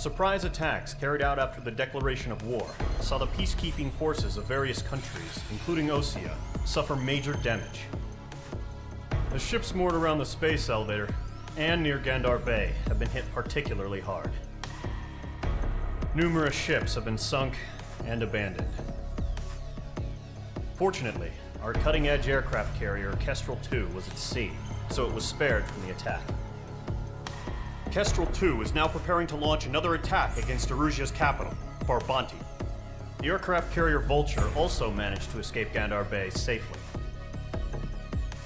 surprise attacks carried out after the declaration of war saw the peacekeeping forces of various countries, including Osea, suffer major damage. The ships moored around the space elevator and near Gandar Bay have been hit particularly hard. Numerous ships have been sunk and abandoned. Fortunately, our cutting-edge aircraft carrier Kestrel 2 was at sea, so it was spared from the attack. Kestrel 2 is now preparing to launch another attack against Erusia's capital, Farbanti. The aircraft carrier Vulture also managed to escape Gandar Bay safely.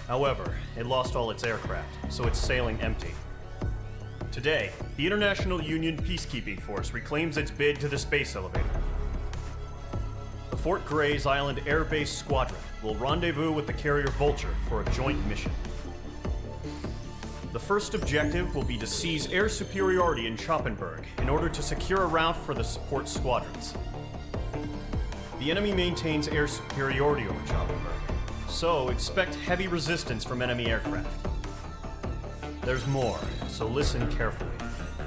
However, it lost all its aircraft, so it's sailing empty. Today, the International Union Peacekeeping Force reclaims its bid to the space elevator. The Fort Gray's Island Air Base Squadron will rendezvous with the carrier Vulture for a joint mission. The first objective will be to seize air superiority in Schoppenberg in order to secure a route for the support squadrons. The enemy maintains air superiority over Schoppenberg, so expect heavy resistance from enemy aircraft. There's more, so listen carefully.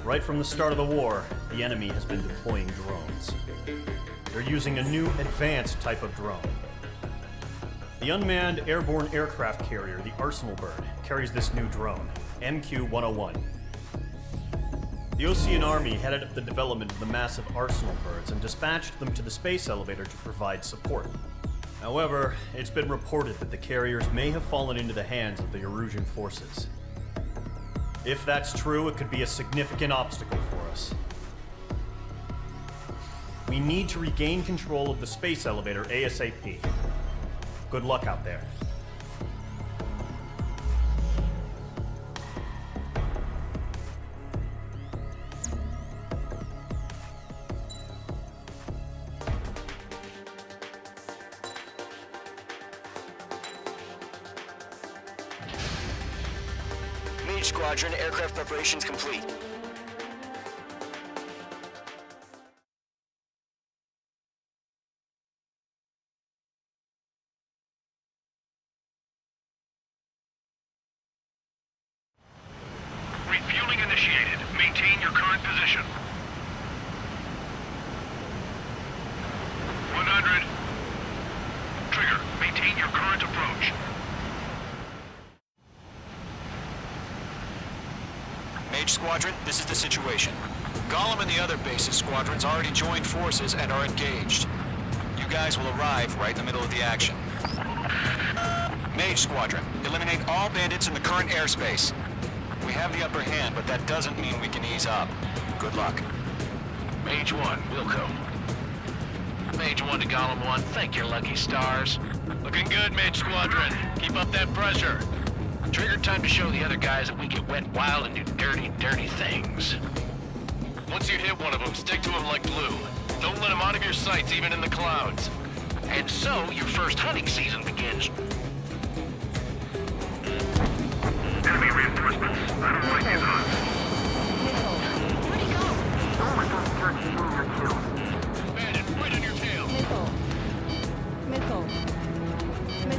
Right from the start of the war, the enemy has been deploying drones. They're using a new advanced type of drone. The unmanned airborne aircraft carrier, the Arsenal Bird, carries this new drone, MQ-101. The Osean Army headed up the development of the massive Arsenal Birds and dispatched them to the space elevator to provide support. However, it's been reported that the carriers may have fallen into the hands of the Erusian forces. If that's true, it could be a significant obstacle for us. We need to regain control of the space elevator ASAP. Good luck out there. Mage Squadron, aircraft preparations complete. Refueling initiated. Maintain your current position. 100. Trigger, maintain your current approach. Mage Squadron, this is the situation. Golem and the other base's squadrons already joined forces and are engaged. You guys will arrive right in the middle of the action. Mage Squadron, eliminate all bandits in the current airspace. We have the upper hand, but that doesn't mean we can ease up. Good luck. Mage 1, Wilco. Mage 1 to Golem 1, thank your lucky stars. Looking good, Mage Squadron. Keep up that pressure. Trigger time to show the other guys that we get wet wild and do dirty, dirty things. Once you hit one of them, stick to him like glue. Don't let him out of your sights, even in the clouds. And so, your first hunting season begins. Enemy reinforcements. I don't like these hunts. Where'd he go? Bandit, right on your tail. Missile.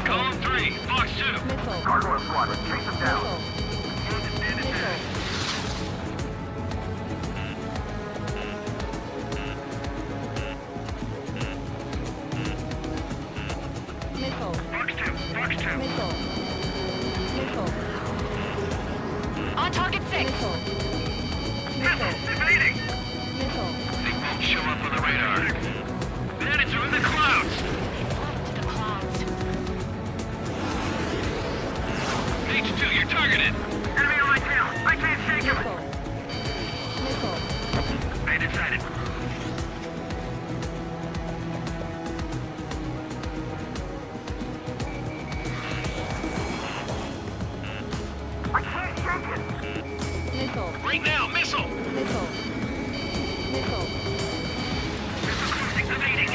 Column 3, Fox 2. Missile. Gargoyle Squadron, chase them down. Missile. Fox 2, Fox 2. Missile. On target 6. Missile, evading. Missile. They won't show up on the radar. Bandits are in the clouds. The clouds. Page 2, you're targeted. Enemy on my tail. I can't shake him. Missile. Bandit sighted. I can't shake it. Missile. Right now, missile. Missile. Missile cruising, evading.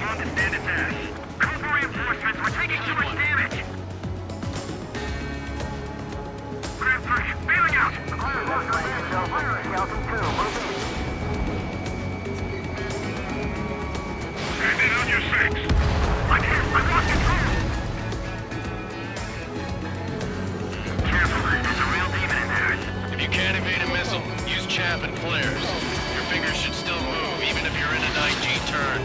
On to bandit's ass. Call for reinforcements. We're taking too much damage. Grab 3, bailing out. Bandit on your 6. I'm hit. I lost control. Careful, there's a real demon in there. If you can't evade a missile, use chaff and flares. Your fingers should still move, even if you're in a 9G turn.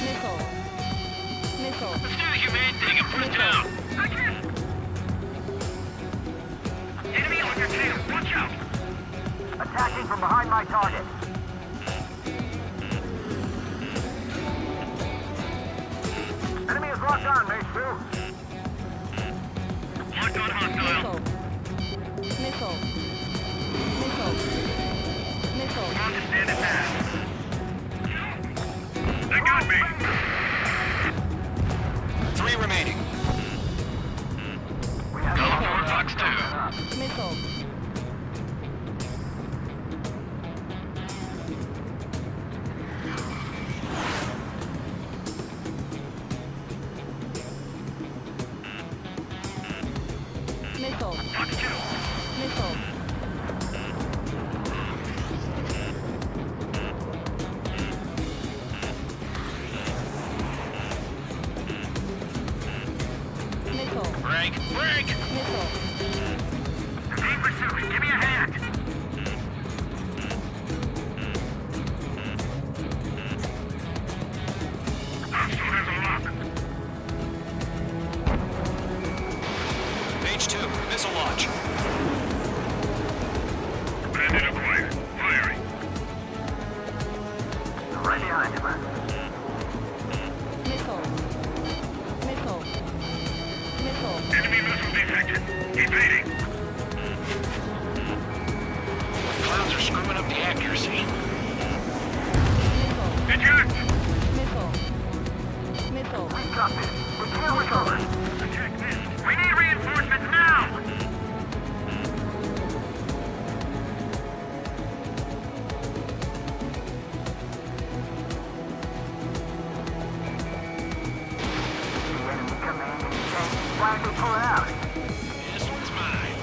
Missile. Missile. Let's do the humane thing and put it down. Enemy on your tail. Watch out. Attacking from behind my target. Enemy is locked on, Mage 2. Locked on hostile. Missile. Missile. Missile. Stand it back. They got me. 3 remaining. Golem 4, Fox 2. Missile. Missile. Fox 2. Missile. Missile. Break. Break. Missile. Team pursuit. Give me a hand. Mage 2, missile launch. Bandit acquired. Firing. Right behind you, man. Missile. Missile. Missile. Enemy missile detected. Evading. Clouds are screwing up the accuracy. Missile. Eject! Missile. Missile. We got this. We can't recover. Check this. We need reinforcements now! The enemy commanding tank. Why did they pull it out? This one's mine.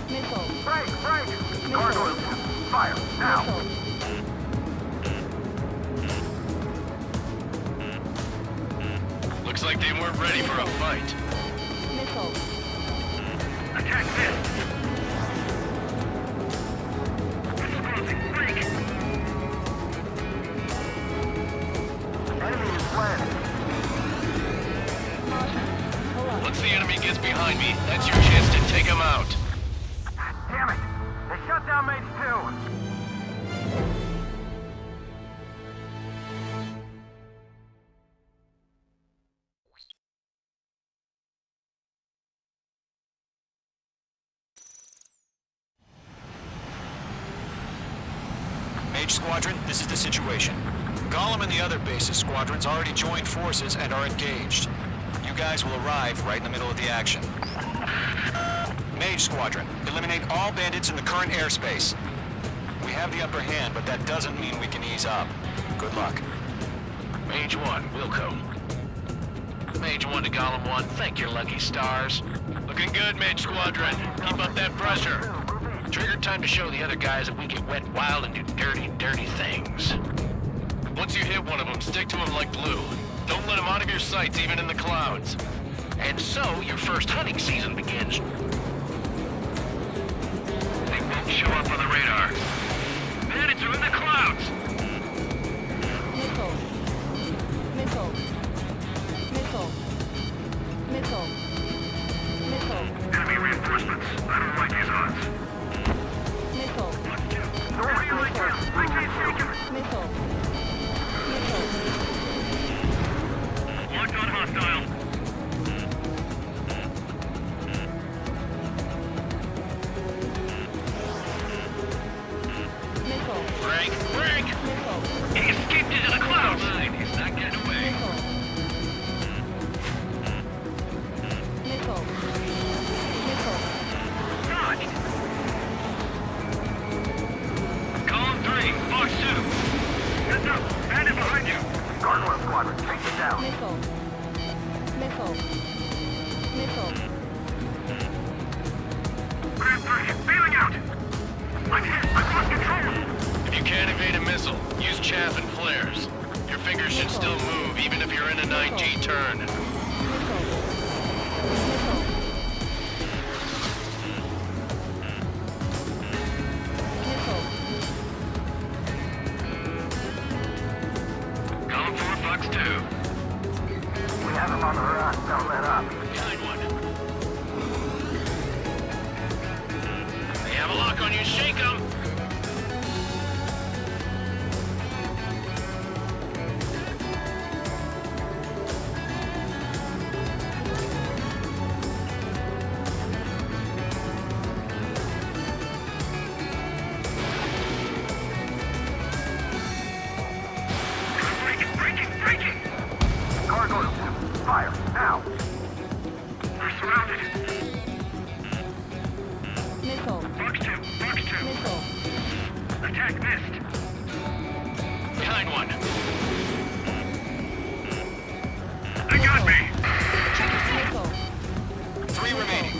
Missile. Break! Break! Gargoyle 2. Fire! Now! Missile. Looks like they weren't ready for a fight. Missile. Attack this! Exploding. Break! Enemy is landed. Hold on. Once the enemy gets behind me, that's your chance to take him out. Damn it! They shut down Mage 2. Mage Squadron, this is the situation. Golem and the other bases squadrons already joined forces and are engaged. You guys will arrive right in the middle of the action. Mage Squadron, eliminate all bandits in the current airspace. We have the upper hand, but that doesn't mean we can ease up. Good luck. Mage 1, Wilco. Mage 1 to Golem 1, thank your lucky stars. Looking good, Mage Squadron. Keep up that pressure. Trigger time to show the other guys that we get wet wild and do dirty, dirty things. Once you hit one of them, stick to him like glue. Don't let him out of your sights, even in the clouds. And so, your first hunting season begins. They won't show up on the radar. Bandits are in the clouds! Missile. Missile. Missile. Missile. Missile. Enemy reinforcements. I don't like these odds. Missile. How do you like him? I can't take him! Missile. Missile. Locked on hostile. Missile. Break! Break! Missile. He escaped into the clouds! He's not getting away. Missile. Missile. Missile. Dodged! Column 3, Fox 2. Heads up! Bandit behind you! Gargoyle Squadron, take it down. Missile. Missile. Missile. Grand 3, bailing out! I'm hit! I've lost control! If you You can't evade a missile. Use chaff and flares. Your fingers should still move, even if you're in a 9G turn. Column 4, Fox 2. We have him on the run. Don't let up. Behind one. They have a lock on you. Shake them. Breaking! Gargoyle 2, fire, now! We're surrounded! Missile. Fox 2, Missile. attack missed! Behind one. They got me! Missile. 3 remaining.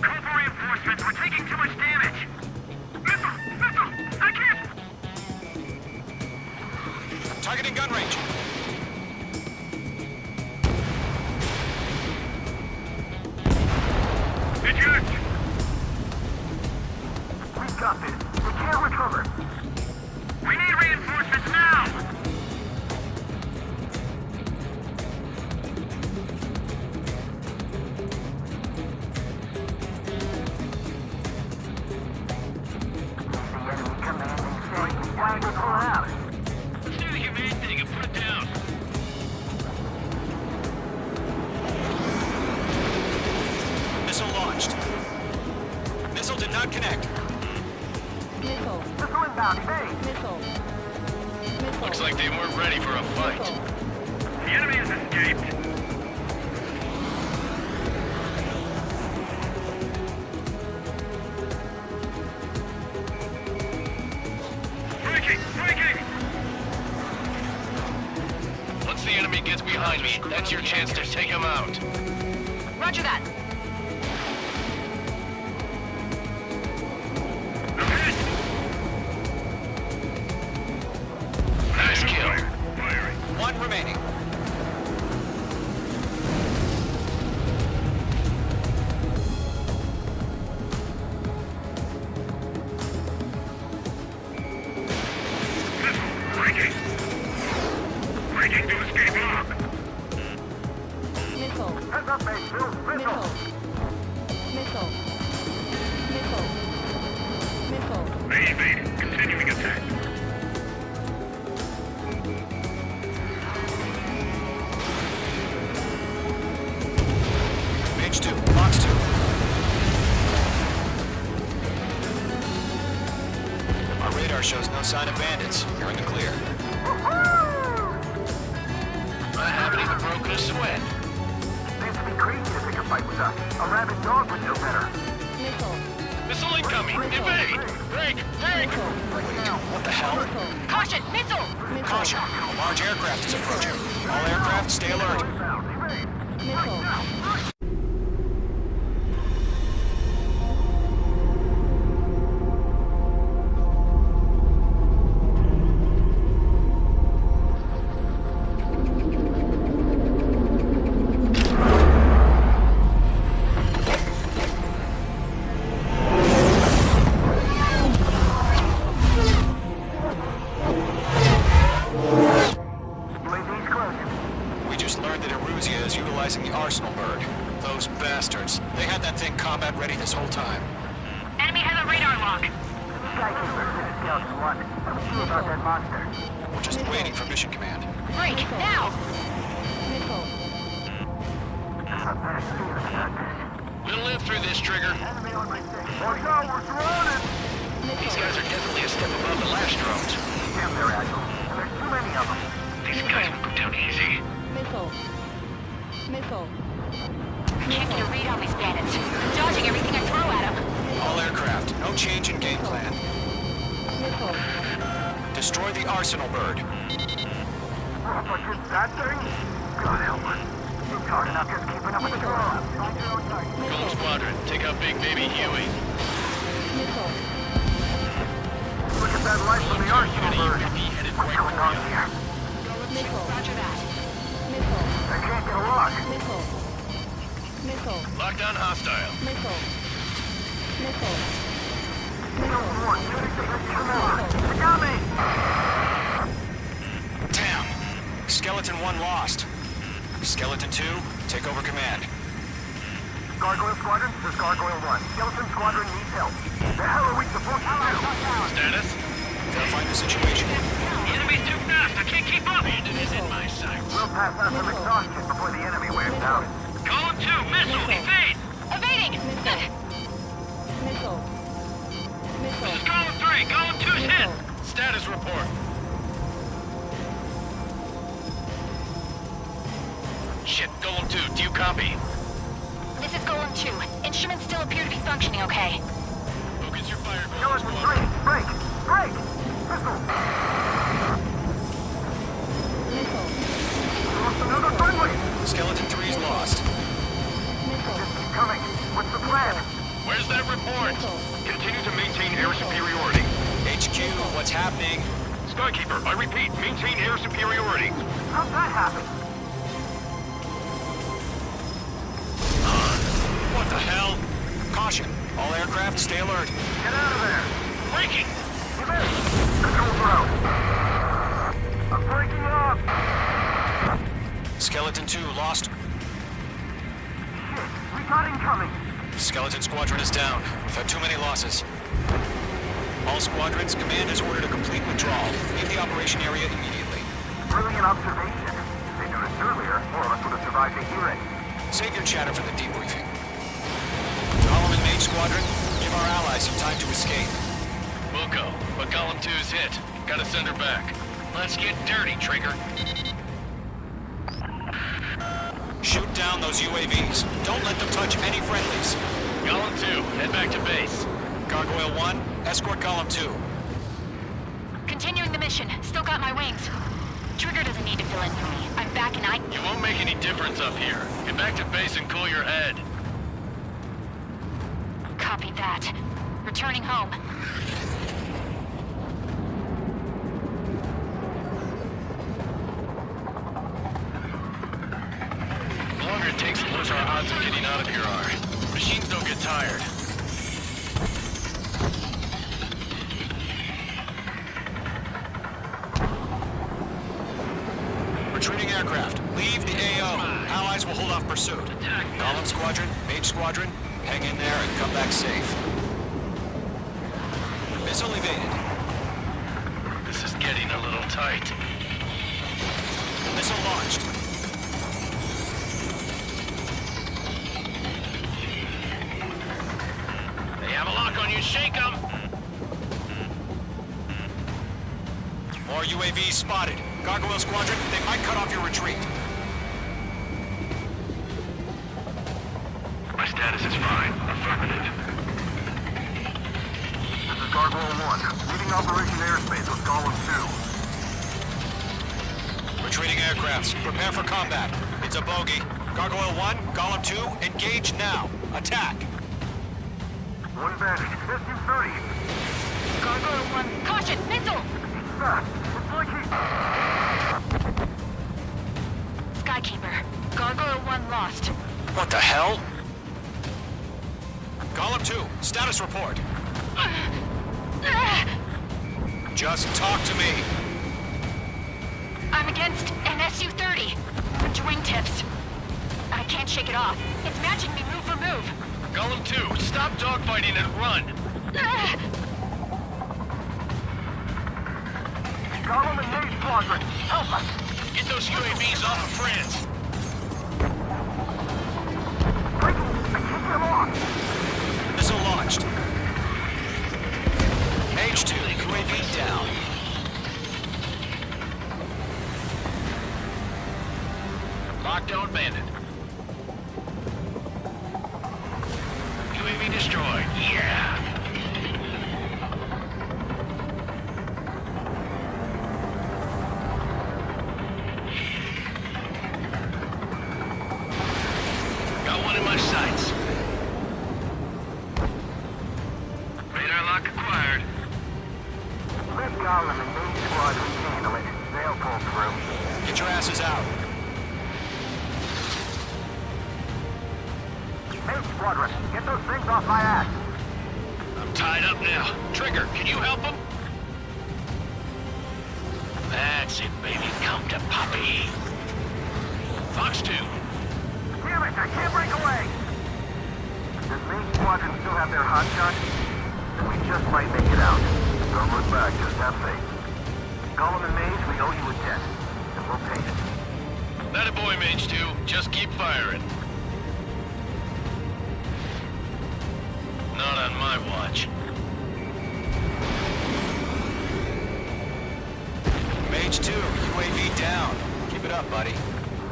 Call for reinforcements, we're taking too much damage! Missile! I can't! Targeting gun range. Eject! We got this. We can't recover. We need reinforcements now! The enemy commanding saying, why are they pulling out? Let's do the humane thing and put it down. Missile launched. Missile did not connect. Missile. Missile inbound, evade! Missile. Missile. Looks like they weren't ready for a fight. Missile. The enemy has escaped! Breaking! Once the enemy gets behind me, that's your chance to take him out. Roger that. Nice kill. 1 remaining. Breaking to escape lock! Missile. Heads up, mate, Bill. Missile. Missile. Missile. Missile. They evaded. Continuing attack. Mage 2, Fox 2. Our radar shows no sign of bandits. You're in the clear. I haven't even broken a sweat. Seems to be crazy to pick a fight with us. A rabid dog would know better. Missile. Missile incoming. Evade. Break. Missile. What the hell? Missile. Caution! Missile! Missile. Caution. A large aircraft is approaching. All aircraft, stay alert. Missile. UAV's close. We just learned that EVGA is utilizing the Arsenal bird. Those bastards. They had that thing combat ready this whole time. Enemy has a radar lock. Skykeeper, this is Skeleton 1. Let's see about that monster. We're just waiting for mission command. Break! Now! Missile. I have a bad feeling about this. We'll live through this, Trigger. Enemy on my six. Watch out, we're surrounded! These guys are definitely a step above the last drones. Damn, they're agile. And there's too many of them. These guys will go down easy. Missile. Missile. Can't get a read on these bandits. Dodging everything I throw at them. All aircraft, no change in game plan. Missile. Destroy the Arsenal bird. But just that thing? God help us. It's hard enough just keeping up with the drone. Golem Squadron, take out Big Baby Huey. Missile. Look at that light from the arsenal bird. Headed What's right going for on you. here? Missile. Roger that. Missile. I can't get a lock. Missile. Missile. Lockdown hostile. Missile. Missile. Delta 1, shooting to hit Camilla. They got me! Damn. Skeleton 1 lost. Skeleton 2, take over command. Gargoyle Squadron, this is Gargoyle 1. Skeleton Squadron needs help. The hell are we supposed to do? Status? Verify the situation. The enemy's too fast. I can't keep up. Bandit is in my sights. We'll pass out some exhaustion before the enemy wears out. Column 2, missile, evade! Evading! Missile. Missile. Column 3, column 2's hit! Missile. Status report. Shit, Golem 2, do you copy? This is Golem 2. Instruments still appear to be functioning okay. Focus your fire, Skeleton Golem 3, Squadron. break! Break! Missile! Missile. Lost another friendly! Skeleton 3 is lost. Missile. Just keep coming. What's the plan? Where's that report? Missile. Continue to maintain air superiority. HQ, what's happening? Skykeeper, I repeat, maintain air superiority. How'd that happen? What the hell? Caution. All aircraft, stay alert. Get out of there! Breaking! You missed! Control's out! I'm breaking up! Skeleton 2 lost. Shit! We got incoming! Skeleton Squadron is down. We've had too many losses. All squadrons, command is ordered a complete withdrawal. Leave the operation area immediately. Brilliant observation. If they knew this earlier, more of us would have survived to hear it. Save your chatter for the debriefing. Golem and Mage Squadron, give our allies some time to escape. We'll go, but Golem 2's hit. Gotta send her back. Let's get dirty, Trigger. Shoot down those UAVs. Don't let them touch any friendlies. Golem 2, head back to base. Gargoyle 1, escort Golem 2. Continuing the mission. Still got my wings. Trigger doesn't need to fill in for me. I'm back and I... You won't make any difference up here. Get back to base and cool your head. Copy that. Returning home. The longer it takes, the worse our odds of getting out of here are. Machines don't get tired. Retreating aircraft. Leave the AO. Allies will hold off pursuit. Golem Squadron, Mage Squadron, hang in there and come back safe. Missile evaded. This is getting a little tight. Missile launched. They have a lock on you, shake them! More UAVs spotted. Gargoyle Squadron, they might cut off your retreat. My status is fine. Affirmative. This is Gargoyle 1, leading Operation Airspace with Golem 2. Retreating aircrafts, prepare for combat. It's a bogey. Gargoyle 1, Golem 2, engage now. Attack. One bandit, SU-30. Gargoyle 1. Caution! Missile! Fast. It's like he... Skykeeper. Gargoyle 1 lost. What the hell? Golem 2, status report. Just talk to me. I'm against an SU-30 with wingtips. I can't shake it off. It's matching me move for move. Golem 2, stop dogfighting and run! Golem and Mage Squadron, help us! Get those UAVs off of France! Quick! I can't get them off! Missile launched. Mage 2, UAV down. Lockdown bandit. UAV destroyed. Yeah! Let Gollum and Mage Squadron handle it. They'll pull through. Get your asses out. Mage Squadron, get those things off my ass. I'm tied up now. Trigger, can you help him? That's it, baby. Come to Poppy. Fox 2. Damn it, I can't break away! Does Mage Squadron still have their hot shot? Then we just might make it out. Don't look back, just have faith. Gollum and Mage, we owe you a debt. And we'll pay it. That a boy, Mage 2. Just keep firing. Not on my watch. Mage 2, UAV down. Keep it up, buddy.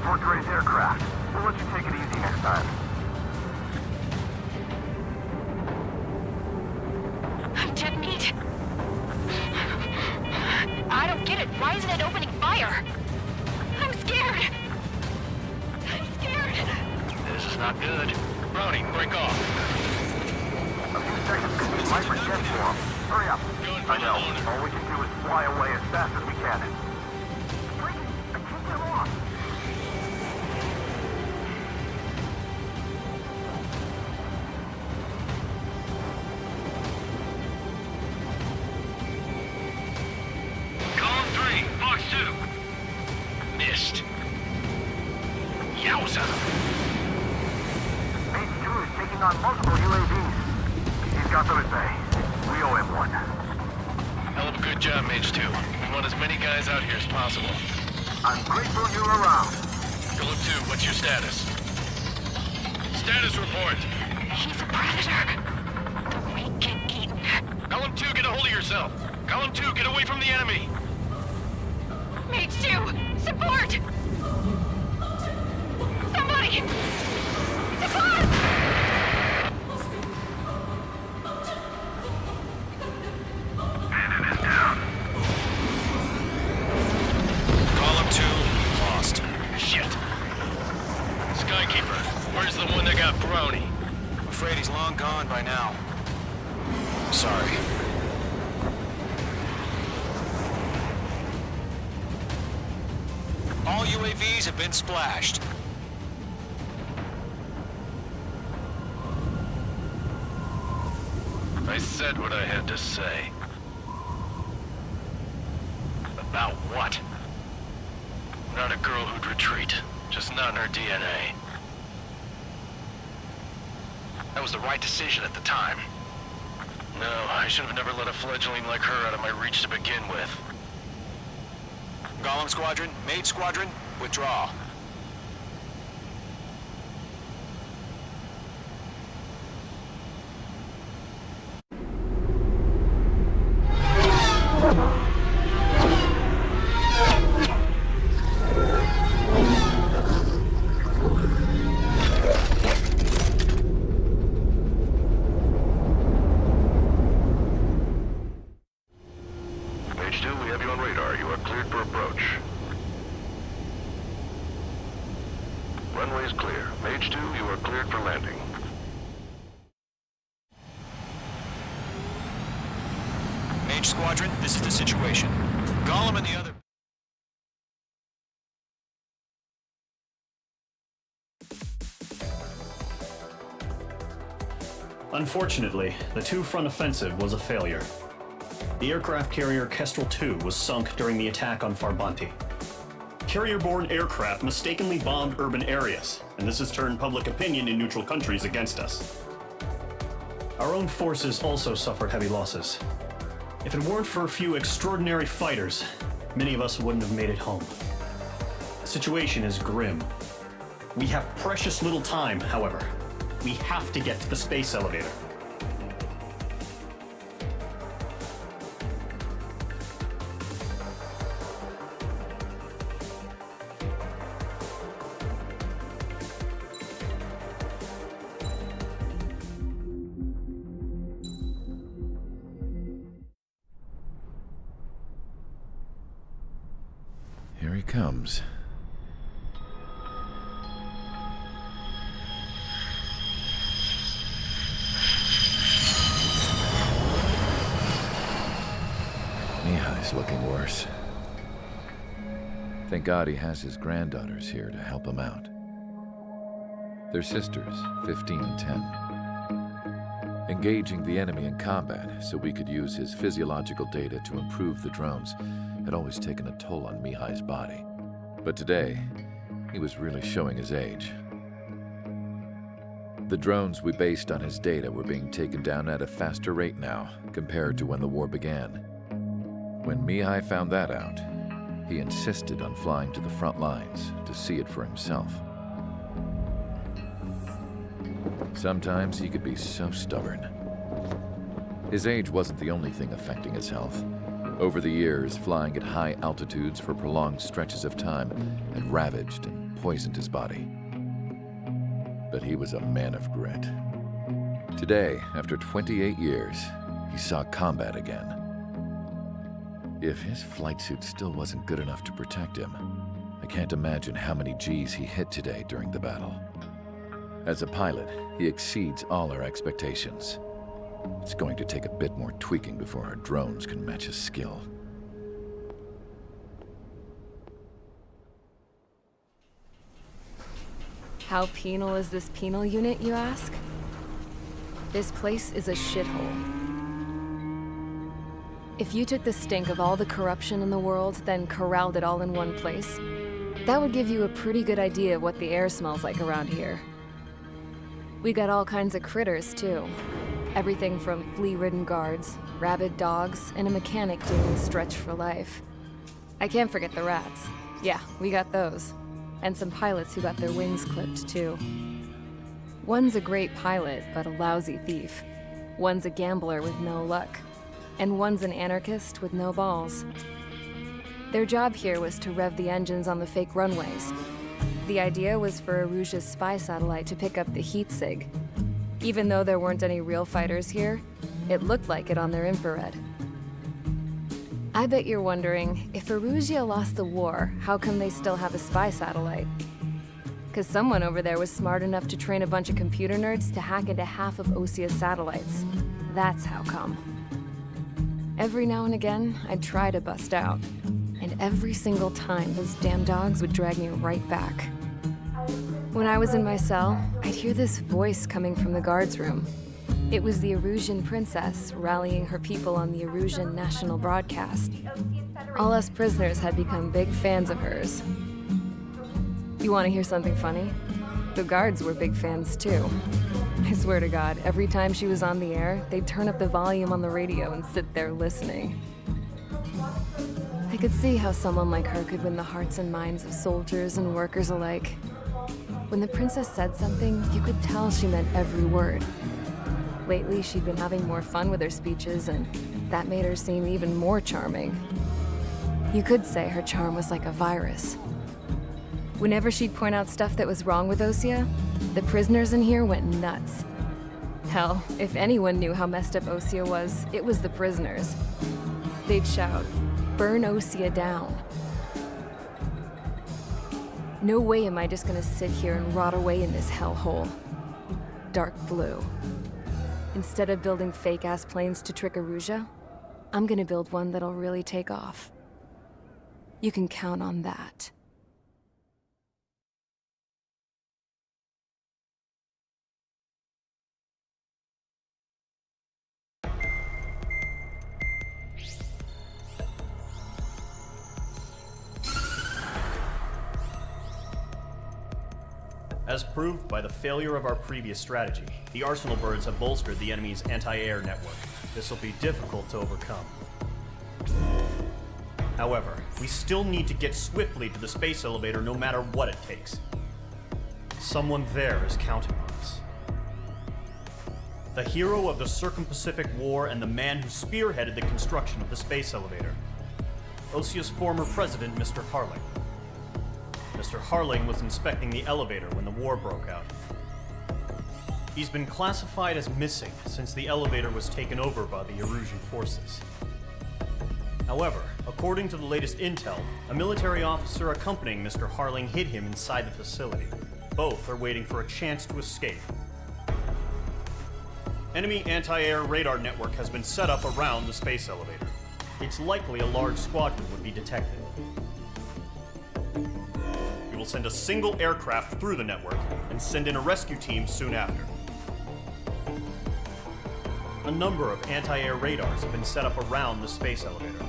Fort Gray's aircraft. We'll let you take it easy next time. Detonate. I don't get it. Why isn't it opening fire? I'm scared. I'm scared. This is not good. Brownie, break off. A few seconds, we might forget for him. Hurry up. Going for I the know. loader. All we can do is fly away as fast as we can. Freaky! I can't get lost! Column 3, Fox 2. Missed. Yowza. Mage 2 is taking on multiple UAVs. He's got them at bay. We owe him one. Hell of a good job, Mage 2. We want as many guys out here as possible. I'm grateful you're around. Column 2, what's your status? Status report. He's a predator. The weak get eaten. Column 2, get a hold of yourself. Column 2, get away from the enemy. Mage 2, support! Somebody! Support! Column 2, lost. Shit. Skykeeper, where's the one that got Brownie? I'm afraid he's long gone by now. Sorry. All UAVs have been splashed. I said what I had to say. About what? Not a girl who'd retreat. Just not in her DNA. That was the right decision at the time. No, I should have never let a fledgling like her out of my reach to begin with. Gollum Squadron, Mage Squadron, withdraw. Mage 2, we have you on radar. You are cleared for approach. Runway is clear. Mage 2, you are cleared for landing. Mage Squadron, this is the situation. Gollum and the other... Unfortunately, the two-front offensive was a failure. The aircraft carrier Kestrel II was sunk during the attack on Farbanti. Carrier-borne aircraft mistakenly bombed urban areas, and this has turned public opinion in neutral countries against us. Our own forces also suffered heavy losses. If it weren't for a few extraordinary fighters, many of us wouldn't have made it home. The situation is grim. We have precious little time, however. We have to get to the space elevator. Here he comes. Mihai's looking worse. Thank God he has his granddaughters here to help him out. They're sisters, 15 and 10. Engaging the enemy in combat so we could use his physiological data to improve the drones had always taken a toll on Mihai's body. But today, he was really showing his age. The drones we based on his data were being taken down at a faster rate now compared to when the war began. When Mihai found that out, he insisted on flying to the front lines to see it for himself. Sometimes he could be so stubborn. His age wasn't the only thing affecting his health. Over the years, flying at high altitudes for prolonged stretches of time had ravaged and poisoned his body. But he was a man of grit. Today, after 28 years, he saw combat again. If his flight suit still wasn't good enough to protect him, I can't imagine how many G's he hit today during the battle. As a pilot, he exceeds all our expectations. It's going to take a bit more tweaking before our drones can match his skill. How penal is this penal unit, you ask? This place is a shithole. If you took the stink of all the corruption in the world, then corralled it all in one place, that would give you a pretty good idea of what the air smells like around here. We got all kinds of critters, too. Everything from flea-ridden guards, rabid dogs, and a mechanic doing stretch for life. I can't forget the rats. Yeah, we got those. And some pilots who got their wings clipped, too. One's a great pilot, but a lousy thief. One's a gambler with no luck. And one's an anarchist with no balls. Their job here was to rev the engines on the fake runways. The idea was for Erusia's spy satellite to pick up the heat sig. Even though there weren't any real fighters here, it looked like it on their infrared. I bet you're wondering, if Erusia lost the war, how come they still have a spy satellite? 'Cause someone over there was smart enough to train a bunch of computer nerds to hack into half of Osia's satellites. That's how come. Every now and again, I'd try to bust out. And every single time, those damn dogs would drag me right back. When I was in my cell, I'd hear this voice coming from the guards room. It was the Erusian princess rallying her people on the Erusian national broadcast. All us prisoners had become big fans of hers. You want to hear something funny? The guards were big fans too. I swear to God, every time she was on the air, they'd turn up the volume on the radio and sit there listening. I could see how someone like her could win the hearts and minds of soldiers and workers alike. When the princess said something, you could tell she meant every word. Lately, she'd been having more fun with her speeches, and that made her seem even more charming. You could say her charm was like a virus. Whenever she'd point out stuff that was wrong with Osia, the prisoners in here went nuts. Hell, if anyone knew how messed up Osia was, it was the prisoners. They'd shout, "Burn Osia down." No way am I just gonna sit here and rot away in this hellhole. Dark blue. Instead of building fake-ass planes to trick Erusia, I'm gonna build one that'll really take off. You can count on that. As proved by the failure of our previous strategy, the Arsenal birds have bolstered the enemy's anti-air network. This will be difficult to overcome. However, we still need to get swiftly to the space elevator no matter what it takes. Someone there is counting on us. The hero of the Circum-Pacific War and the man who spearheaded the construction of the space elevator. Osia's former president, Mr. Harling. Mr. Harling was inspecting the elevator when the war broke out. He's been classified as missing since the elevator was taken over by the Erusian forces. However, according to the latest intel, a military officer accompanying Mr. Harling hid him inside the facility. Both are waiting for a chance to escape. Enemy anti-air radar network has been set up around the space elevator. it's likely a large squadron would be detected. We will send a single aircraft through the network and send in a rescue team soon after. A number of anti-air radars have been set up around the space elevator.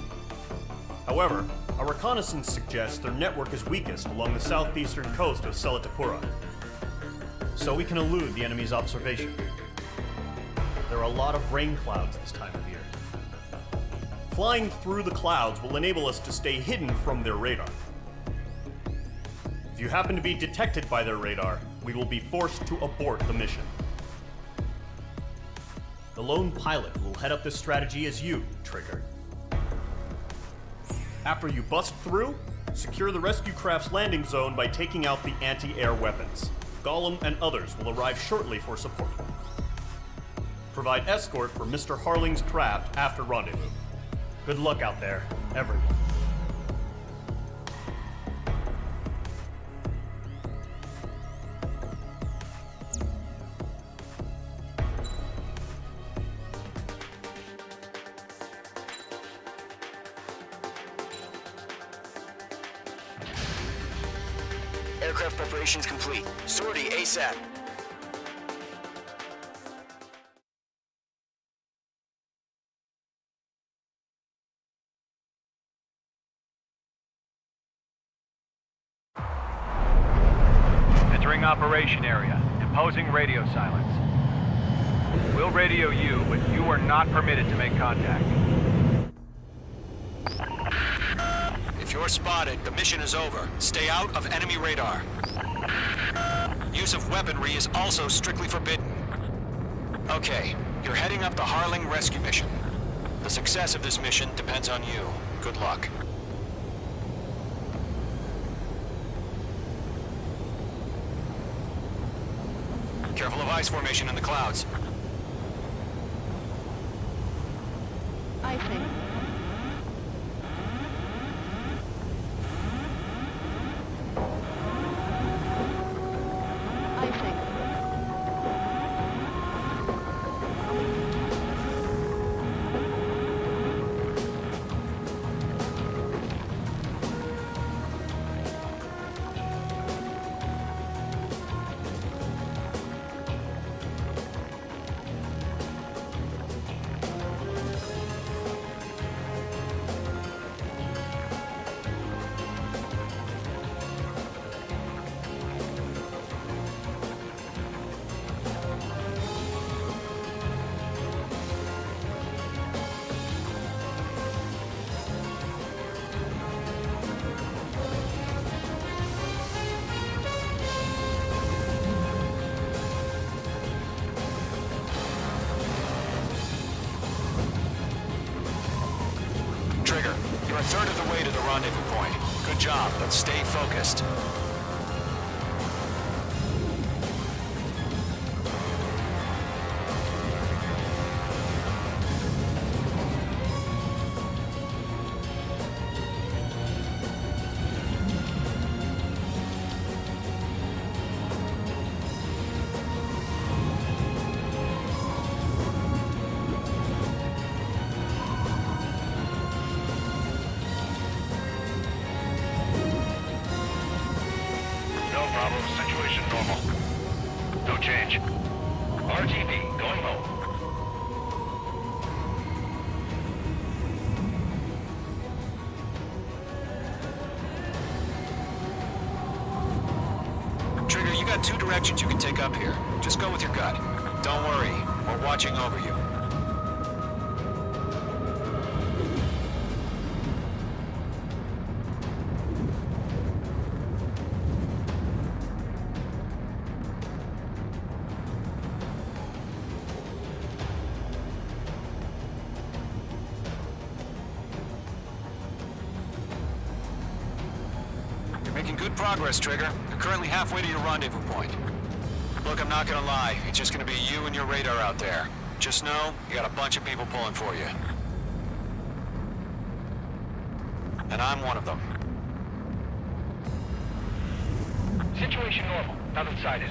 However, our reconnaissance suggests their network is weakest along the southeastern coast of Selatapura, so we can elude the enemy's observation. There are a lot of rain clouds this time of year. Flying through the clouds will enable us to stay hidden from their radar. If you happen to be detected by their radar, we will be forced to abort the mission. The lone pilot will head up this strategy as you, Trigger. After you bust through, secure the rescue craft's landing zone by taking out the anti-air weapons. Gollum and others will arrive shortly for support. Provide escort for Mr. Harling's craft after rendezvous. Good luck out there, everyone. Aircraft preparations complete. Sortie ASAP. Entering operation area. Imposing radio silence. We'll radio you, but you are not permitted to make contact. If you're spotted, the mission is over. Stay out of enemy radar. Use of weaponry is also strictly forbidden. Okay, you're heading up the Harling rescue mission. The success of this mission depends on you. Good luck. Careful of ice formation in the clouds. Icing. Icing. Trigger, you're a third of the way to the rendezvous point. Good job, but stay focused. Situation normal. No change. RTV, going home. Trigger, you got two directions you can take up here. Just go with your gut. Don't worry, we're watching over you. Making good progress, Trigger. You're currently halfway to your rendezvous point. Look, I'm not gonna lie. It's just gonna be you and your radar out there. Just know, you got a bunch of people pulling for you. And I'm one of them. Situation normal. Nothing sighted.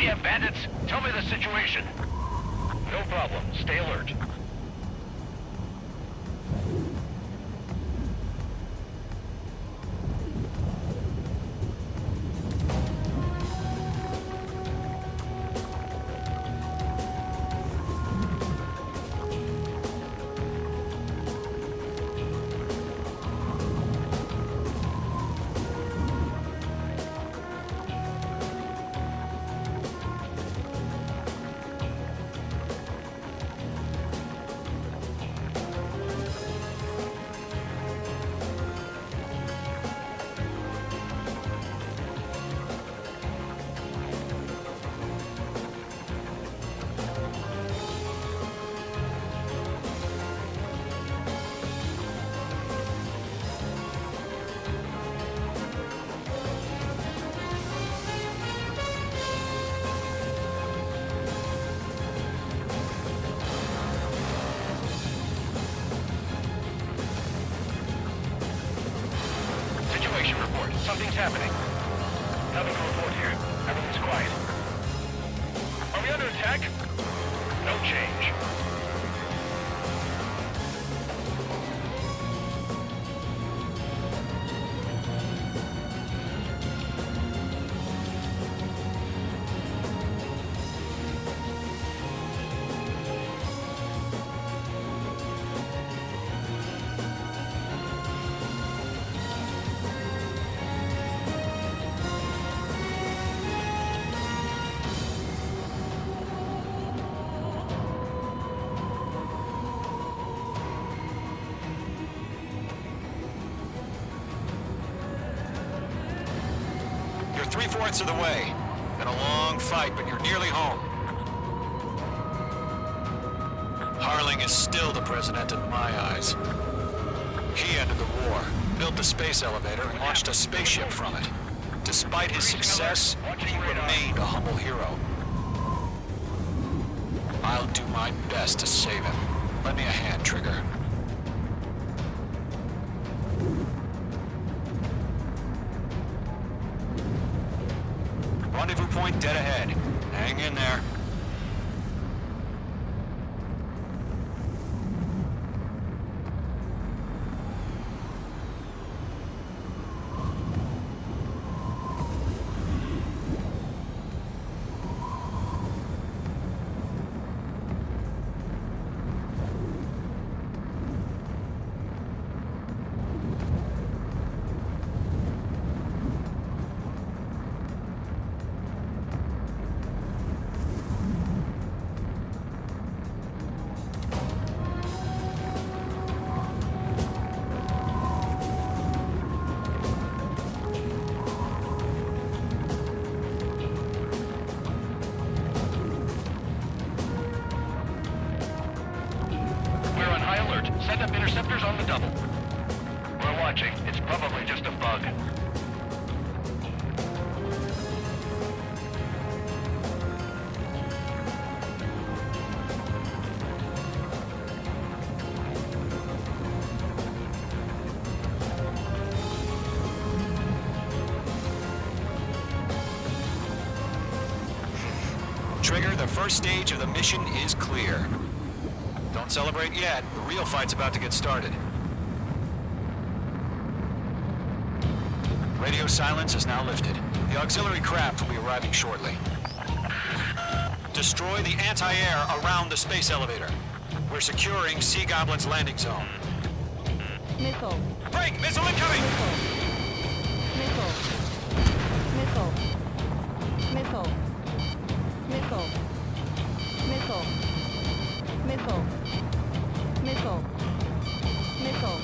We have bandits? Tell me the situation. No problem. Stay alert. Something's happening. Nothing to report here. Everything's quiet. Are we under attack? No change. You're 3/4 of the way. Been a long fight, but you're nearly home. Harling is still the president in my eyes. He ended the war, built the space elevator, and launched a spaceship from it. Despite his success, he remained a humble hero. I'll do my best to save him. Lend me a hand, Trigger. Rendezvous point dead ahead. Hang in there. Set up interceptors on the double. We're watching. It's probably just a bug. Trigger, the first stage of the mission is clear. Don't celebrate yet. The real fight's about to get started. Radio silence is now lifted. The auxiliary craft will be arriving shortly. Destroy the anti-air around the space elevator. We're securing Sea Goblin's landing zone. Missile. Break! Missile incoming! Missile. Missile. Missile. Missile. Missile. Missile. Missile. Missile.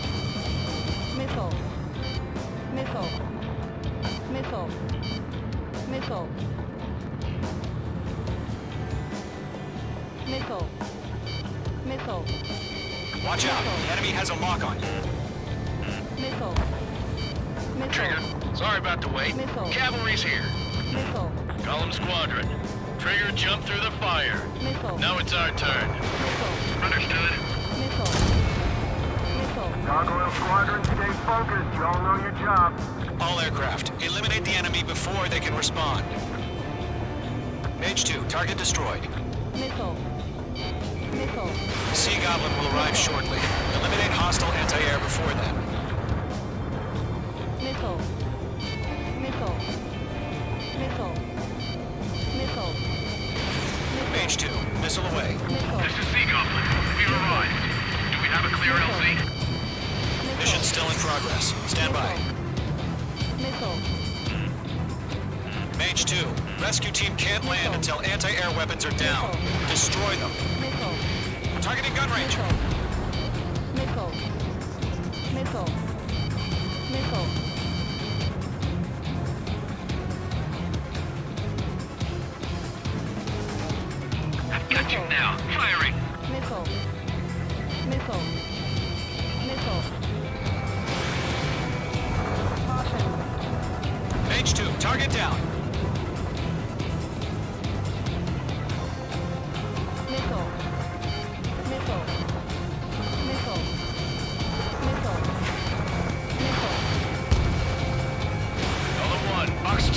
Missile. Missile. Missile. Missile. Missile. Missile. Watch out! The enemy has a lock on you. Missile. Missile. Trigger, sorry about the wait. Missile. Cavalry's here. Missile. Column squadron. Trigger, jump through the fire. Missile. Now it's our turn. Missile. Understood. Missile. Missile. Gargoyle Squadron, stay focused. Y'all know your job. All aircraft, eliminate the enemy before they can respond. Mage 2, target destroyed. Missile. Missile. Sea Goblin will arrive shortly. Eliminate hostile anti-air before then. Missile. Missile. Missile. Missile. Mage 2, missile away. Missile. This is Sea Goblin. We arrived. Do we have a clear LZ? Mission still in progress. Stand by. Missile. Mage 2, rescue team can't land until anti-air weapons are down. Destroy them. Missile. Targeting gun range. Missile. Missile. Missile. I've got you now. Firing. Missile. Missile. Missile. Caution. Mage 2, target down. Missile. Missile. Missile. Missile. Missile. Golem 1, box 2.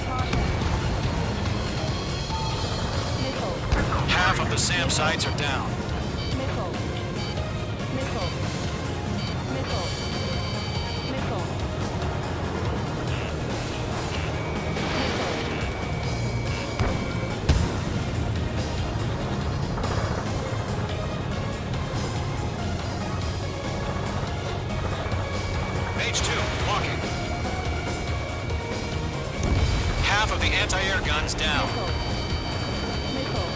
Caution. Missile. Half of the SAM sites are down. Missile. Missile. Missile. Missile. Mage 2, walking. Half of the anti-air guns down. Missile.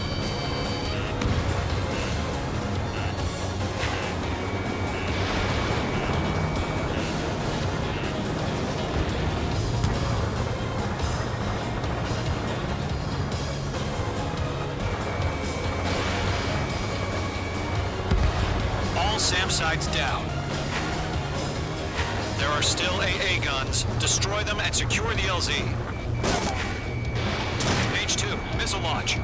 All SAM sites down. There are still AA guns. Destroy them and secure the LZ. Mage 2, missile launch.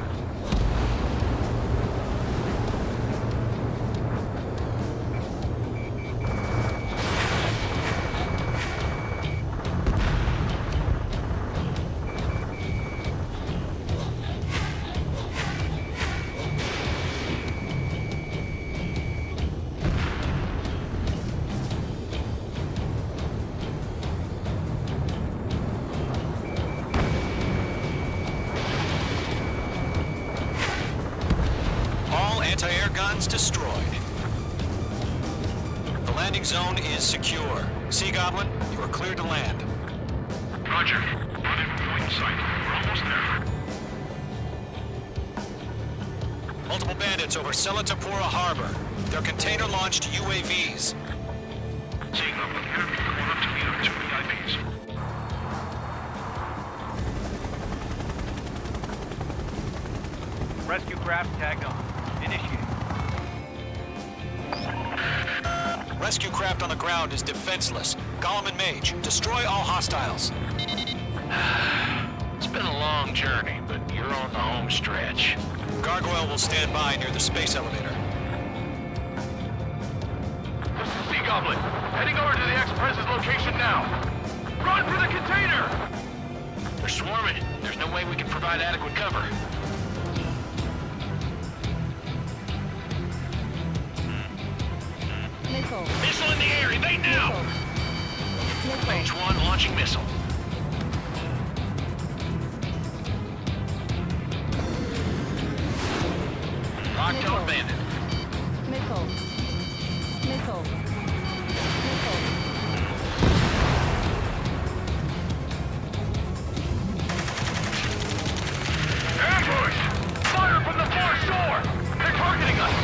Anti-air guns destroyed. The landing zone is secure. Sea Goblin, you are cleared to land. Roger. Running point sight. We're almost there. Multiple bandits over Selatapura Harbor. They're container-launched UAVs. Seeing them. Enemy going up to meet our 2 VIPs. Rescue craft tagged on. Initiate. Rescue craft on the ground is defenseless. Golem and Mage, destroy all hostiles. It's been a long journey, but you're on the home stretch. Gargoyle will stand by near the space elevator. This is Sea Goblin. Heading over to the Express's location now. Run for the container! They're swarming. There's no way we can provide adequate cover. Missile. Missile in the air! Evade now! Missile. Mage 1 launching missile. Lockdown bandit. Missile. Missile. Missile. Ambush! Fire from the far shore! They're targeting us!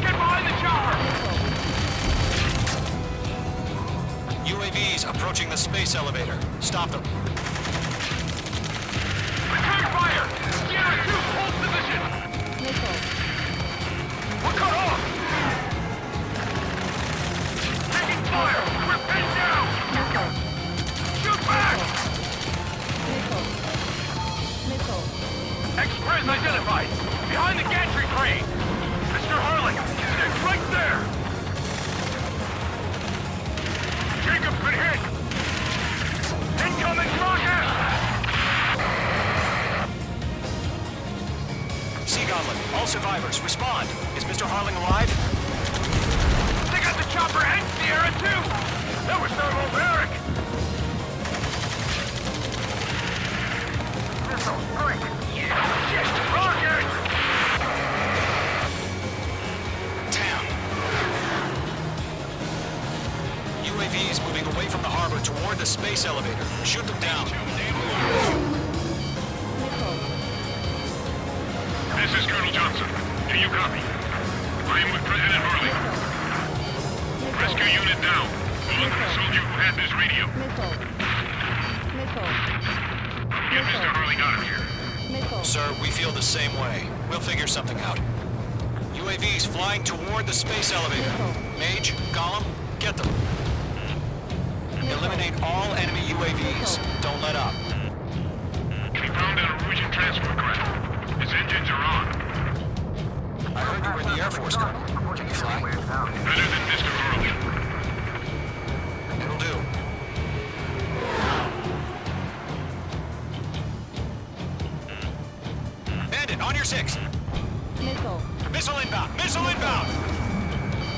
Get behind the chopper! UAVs approaching the space elevator. Stop them. Return fire! GI2, hold position! Missile. We're cut off! Taking fire! We're pinned down! Missile. Shoot back! Missile. Missile. Express identified! Behind the gantry crane! Mr. Harley! It's right there! Jacob's been hit! Incoming fire! respond. Is Mr. Harling alive? They got the chopper and Sierra, too! That was thermobaric! Missile, strike! Shit! Rocket! Damn. UAVs moving away from the harbor toward the space elevator. Shoot them down. Missile. This is Colonel Johnson. Do you copy? I am with President Harling. Rescue unit down. We'll look for the soldier who had this radio. Missile. Missile. Get Mr. Harling out of here. Missile. Sir, we feel the same way. We'll figure something out. UAVs flying toward the space elevator. Mage, Gollum, get them. Eliminate all enemy UAVs. Don't let up. We found an Norwegian transport craft. Its engines are on. I heard you were in the Air Force, Colonel. Can you fly? Better than Mr. Harling. It'll do. Bandit, on your 6. Missile. Missile inbound! Missile inbound!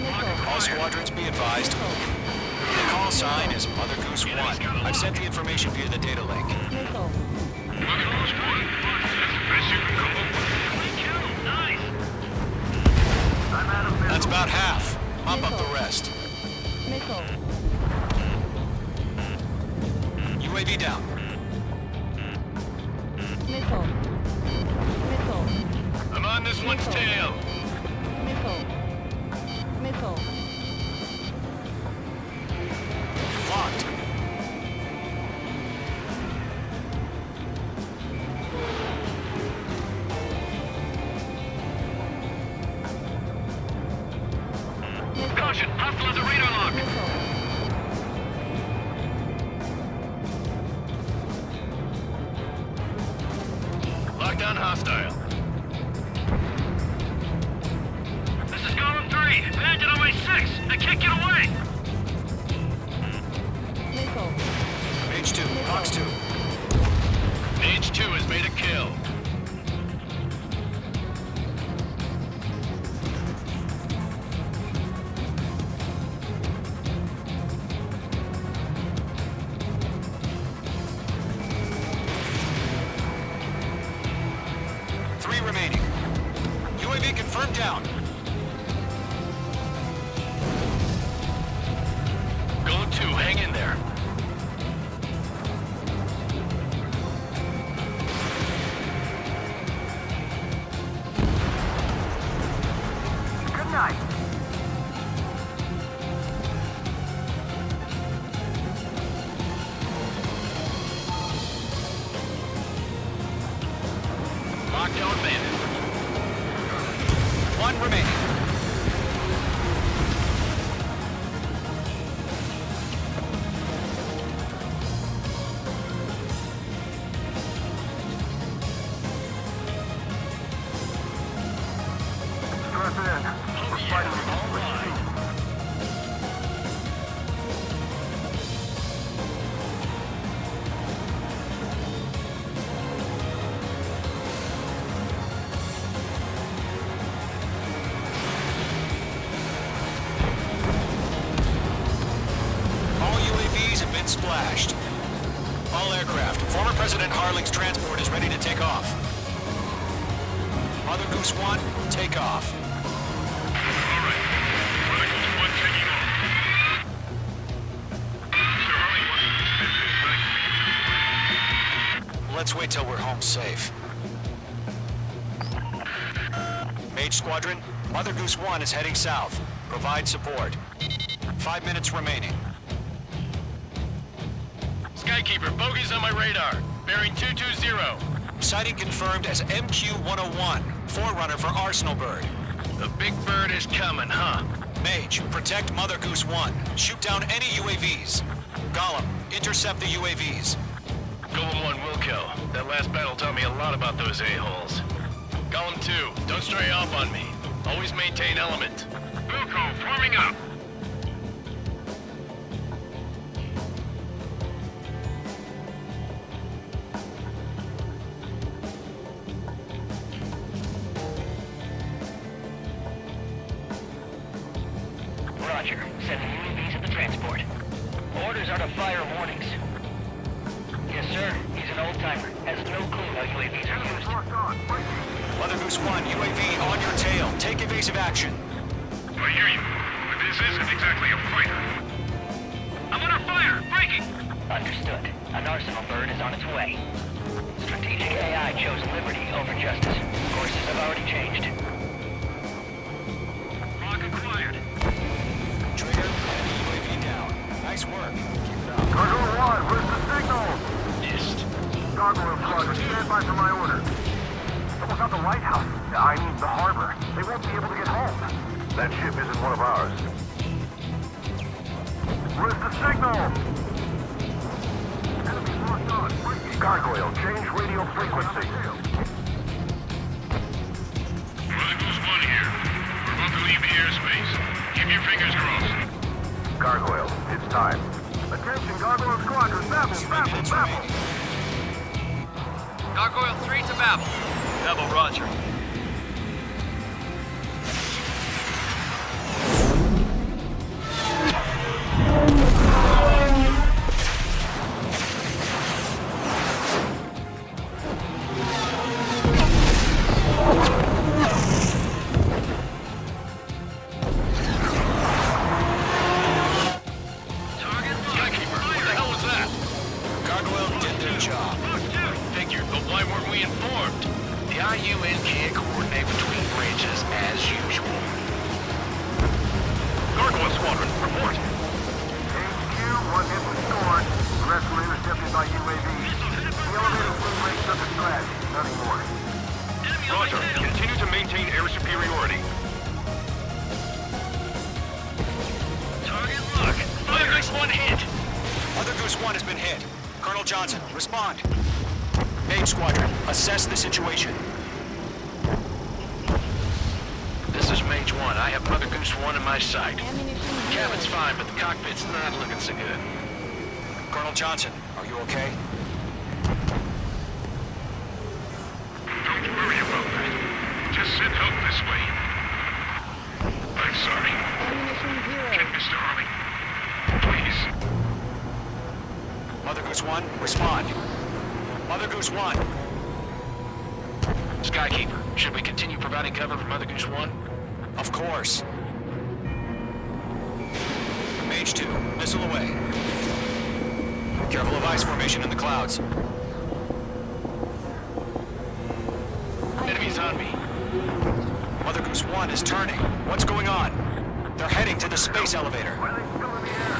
Missile. All squadrons be advised. The call sign is Mother Goose 1. I've sent the information via the data link. Missile. Mother Goose 1. That's the best you can come up with. Nice. That's about half. Mop up the rest. Missile. UAV down. Missile. Missile. I'm on this one's tail. Missile. Missile. Locked. Caution, hostile at the radar lock. Missile. Lockdown hostile. This is Gollum 3. Bandit on my 6. I can't get away. Missile. Mage 2. Box 2. Mage 2 has made a kill. Remaining. UAV confirmed down. Go 2, hang in there. Good night. Lockdown bandit. 1 remaining. Stress in. We're fighting against the machine. Splashed. All aircraft. Former President Harling's transport is ready to take off. Mother Goose 1, take off. All right. Mother Goose 1 taking off. Mr. Harling wants to dismiss his Let's wait till we're home safe. Mage Squadron, Mother Goose 1 is heading south. Provide support. 5 minutes remaining. Skykeeper, bogeys on my radar. Bearing 220. Sighting confirmed as MQ-101, forerunner for Arsenal Bird. The big bird is coming, huh? Mage, protect Mother Goose 1. Shoot down any UAVs. Gollum, intercept the UAVs. Golem 1 will kill. That last battle taught me a lot about those a-holes. Golem 2, don't stray off on me. Always maintain element. Wilco, forming up. Roger. Sending UAVs at the transport. Orders are to fire warnings. Yes, sir. He's an old-timer. Has no clue how UAVs are used. Mother Goose 1, UAV on your tail. Take evasive action. I hear you, but this isn't exactly a fighter. I'm under fire! Breaking! Understood. An arsenal bird is on its way. Strategic AI chose liberty over justice. Courses have already changed. Lock acquired. Trigger, enemy UAV down. Nice work. Keep it up. Cargo 1, where's the signal? Missed. Gargoyle Squadron, stand by for my order. Almost out the lighthouse. I mean, the harbor. They won't be able to get home. That ship isn't one of ours. Where's the signal? Enemy locked on. Gargoyle, change radio frequency. Goose 1 here. We're about to leave the airspace. Keep your fingers crossed. Gargoyle, it's time. Attention, Gargoyle Squadron, babble, babble, babble. Gargoyle 3 to Babel. Babel, roger. Skykeeper, what the hell was that? Gargoyle did their job. Figured, but why weren't we informed? The IU and can't coordinate between branches as usual. Gargoyle Squadron, report. HQ, one hit was scored. The rest were intercepted by UAV. The elevator flew rate took a crash. Nothing more. Roger, continue to maintain air superiority. Target lock. Mother Goose 1 hit. Mother Goose 1 has been hit. Colonel Johnson, respond. Mage Squadron, assess the situation. This is Mage 1. I have Mother Goose 1 in my sight. Ammunition Cabin's here. fine, but the cockpit's not looking so good. Colonel Johnson, are you okay? Don't worry about that. Just send help this way. I'm sorry. Ammunition Get zero. Mr. Harley. Please. Mother Goose 1, respond. Mother Goose 1. Skykeeper, should we continue providing cover for Mother Goose 1? Of course. Mage 2, missile away. Careful of ice formation in the clouds. Enemies on me. Mother Goose 1 is turning. What's going on? They're heading to the space elevator. Why are they still in the air?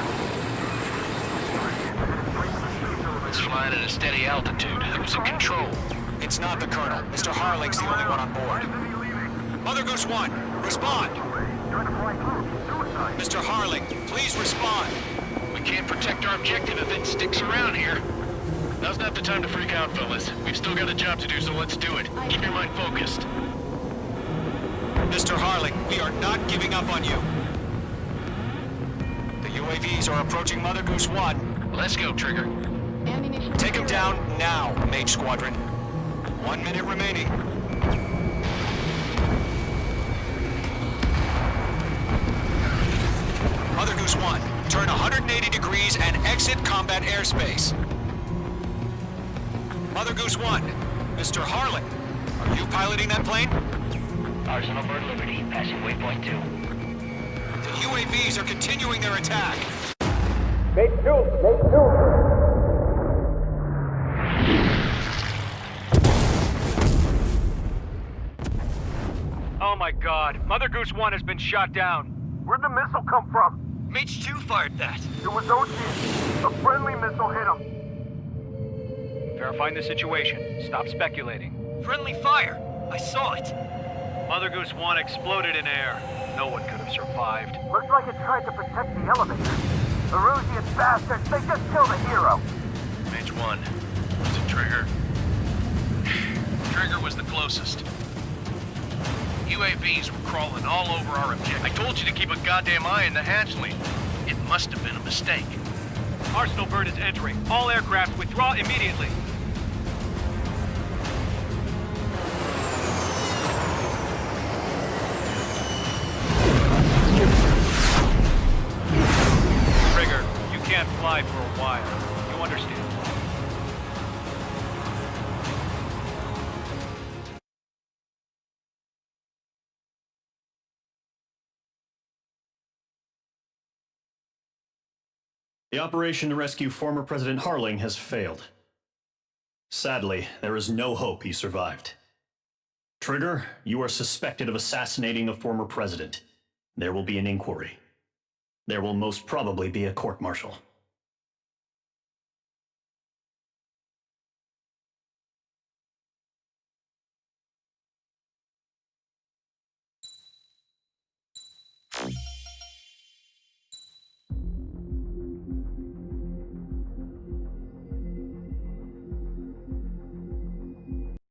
It's flying at a steady altitude. Who's in control? It's not the Colonel. Mr. Harling's the only one on board. Mother Goose 1, respond. Trying to fly through. Suicide. Mr. Harling, please respond. We can't protect our objective if it sticks around here. Now's not the time to freak out, fellas. We've still got a job to do, so let's do it. Keep your mind focused. Mr. Harling, we are not giving up on you. The UAVs are approaching Mother Goose 1. Let's go, Trigger. Ammunition Take him zero. down now, Mage Squadron. 1 minute remaining. Mother Goose 1, turn 180 degrees and exit combat airspace. Mother Goose 1, Mr. Harling, are you piloting that plane? Arsenal bird Liberty, passing waypoint 2. The UAVs are continuing their attack. Oh my god. Mother Goose 1 has been shot down. Where'd the missile come from? Mage 2 fired that. It was Ocean. A friendly missile hit him. Verifying the situation. Stop speculating. Friendly fire! I saw it! Mother Goose 1 exploded in air. No one could have survived. Looks like it tried to protect the elevator. The Rusian bastards, they just killed a hero. Mage 1. Was it Trigger? Trigger was the closest. UAVs were crawling all over our objective. I told you to keep a goddamn eye in the hatchling. It must have been a mistake. Arsenal bird is entering. All aircraft withdraw immediately. alive for a while. You understand? The operation to rescue former President Harling has failed. Sadly, there is no hope he survived. Trigger, you are suspected of assassinating a former president. There will be an inquiry. There will most probably be a court-martial.